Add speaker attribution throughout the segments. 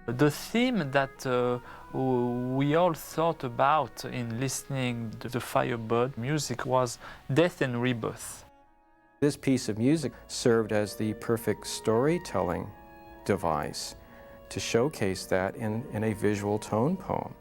Speaker 1: The theme that we all thought about in listening to the Firebird music was death and rebirth.
Speaker 2: This piece of music served as the perfect storytelling device to showcase that in a visual tone poem.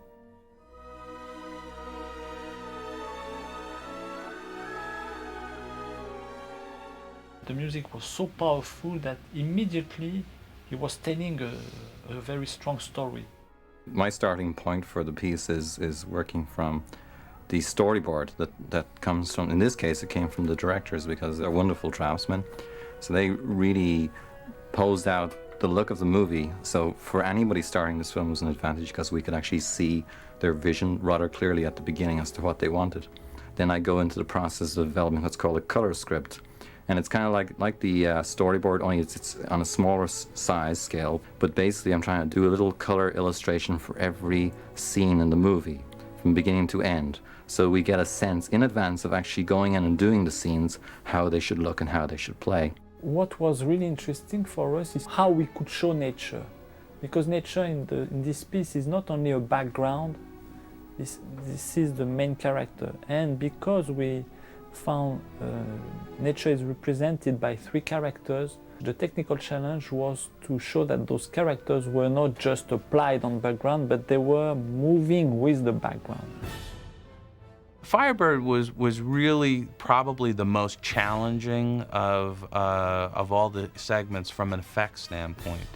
Speaker 1: The music was so powerful that immediately he was telling a very strong story.
Speaker 3: My starting point for the piece is working from the storyboard that comes from, in this case, it came from the directors because they're wonderful draftsmen. So they really posed out the look of the movie. So for anybody starting this film was an advantage because we could actually see their vision rather clearly at the beginning as to what they wanted. Then I go into the process of developing what's called a color script. And it's kind of like the storyboard, only it's on a smaller size scale. But basically I'm trying to do a little color illustration for every scene in the movie, from beginning to end. So we get a sense in advance of actually going in and doing the scenes, how they should look and how they should play.
Speaker 1: What was really interesting for us is how we could show nature. Because nature in this piece is not only a background, this is the main character. And because we found nature is represented by 3 characters, the technical challenge was to show that those characters were not just applied on background, but they were moving with the background.
Speaker 4: Firebird was really probably the most challenging of all the segments from an effects standpoint.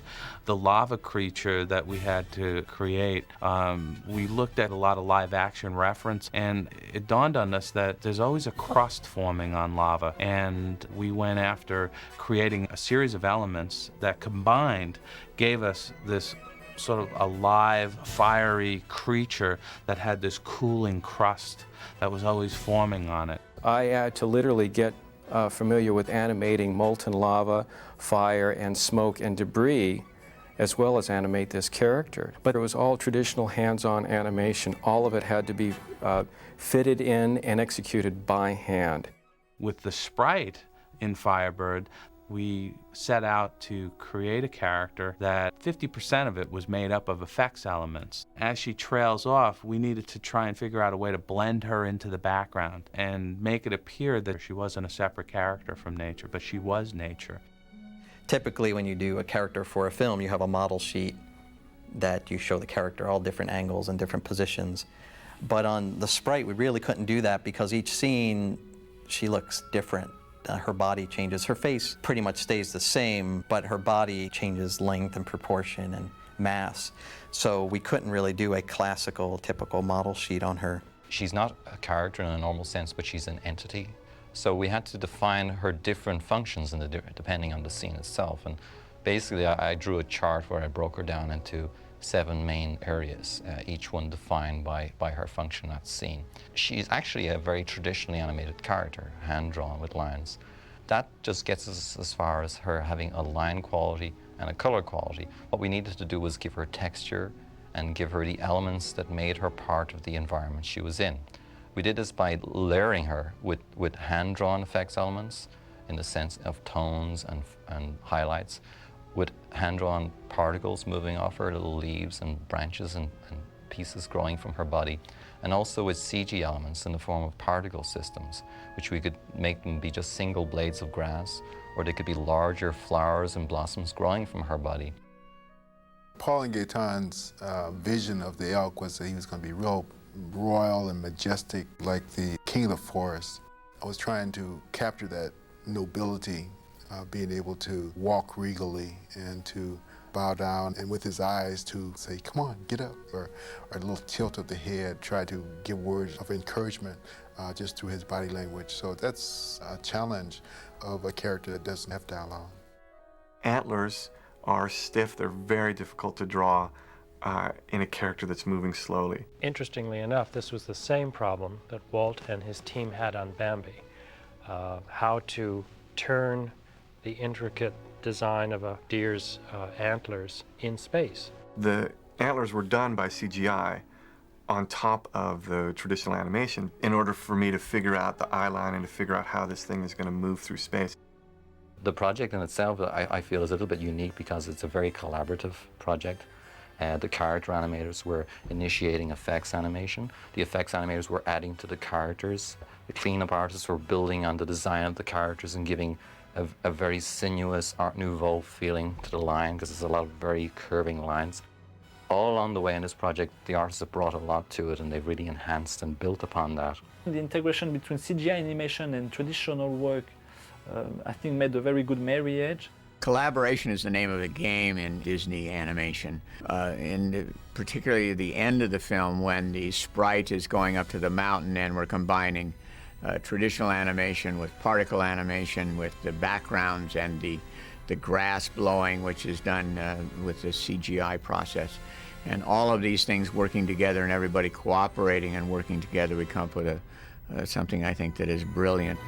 Speaker 4: The lava creature that we had to create, we looked at a lot of live action reference, and it dawned on us that there's always a crust forming on lava, and we went after creating a series of elements that combined gave us this sort of alive, fiery creature that had this cooling crust that was always forming on it.
Speaker 2: I had to literally get familiar with animating molten lava, fire, and smoke and debris, as well as animate this character. But it was all traditional hands-on animation. All of it had to be fitted in and executed by hand.
Speaker 4: With the sprite in Firebird, we set out to create a character that 50% of it was made up of effects elements. As she trails off, we needed to try and figure out a way to blend her into the background and make it appear that she wasn't a separate character from nature, but she was nature.
Speaker 5: Typically, when you do a character for a film, you have a model sheet that you show the character all different angles and different positions. But on the sprite, we really couldn't do that because each scene, she looks different. Her body changes. Her face pretty much stays the same, but her body changes length and proportion and mass. So we couldn't really do a classical, typical model sheet on her.
Speaker 3: She's not a character in a normal sense, but she's an entity. So we had to define her different functions depending on the scene itself. And basically, I drew a chart where I broke her down into 7 main areas, each one defined by her function at scene. She's actually a very traditionally animated character, hand-drawn with lines. That just gets us as far as her having a line quality and a color quality. What we needed to do was give her texture and give her the elements that made her part of the environment she was in. We did this by layering her with hand-drawn effects elements in the sense of tones and highlights, with hand-drawn particles moving off her, little leaves and branches and pieces growing from her body, and also with CG elements in the form of particle systems, which we could make them be just single blades of grass, or they could be larger flowers and blossoms growing from her body.
Speaker 6: Paul and Gaetan's vision of the elk was that he was going to be real royal and majestic, like the king of the forest. I was trying to capture that nobility, being able to walk regally and to bow down and with his eyes to say, come on, get up, or a little tilt of the head, try to give words of encouragement just through his body language. So that's a challenge of a character that doesn't have dialogue.
Speaker 7: Antlers are stiff, they're very difficult to draw in a character that's moving slowly.
Speaker 8: Interestingly enough, this was the same problem that Walt and his team had on Bambi. How to turn the intricate design of a deer's antlers in space.
Speaker 7: The antlers were done by CGI on top of the traditional animation in order for me to figure out the eye line and to figure out how this thing is going to move through space.
Speaker 3: The project in itself, I feel, is a little bit unique because it's a very collaborative project. The character animators were initiating effects animation. The effects animators were adding to the characters. The cleanup artists were building on the design of the characters and giving a very sinuous Art Nouveau feeling to the line, because there's a lot of very curving lines. All along the way in this project, the artists have brought a lot to it, and they've really enhanced and built upon that.
Speaker 1: The integration between CGI animation and traditional work, I think, made a very good marriage.
Speaker 9: Collaboration is the name of the game in Disney animation, and particularly the end of the film when the sprite is going up to the mountain and we're combining traditional animation with particle animation, with the backgrounds and the grass blowing, which is done with the CGI process. And all of these things working together and everybody cooperating and working together, we come up with something I think that is brilliant.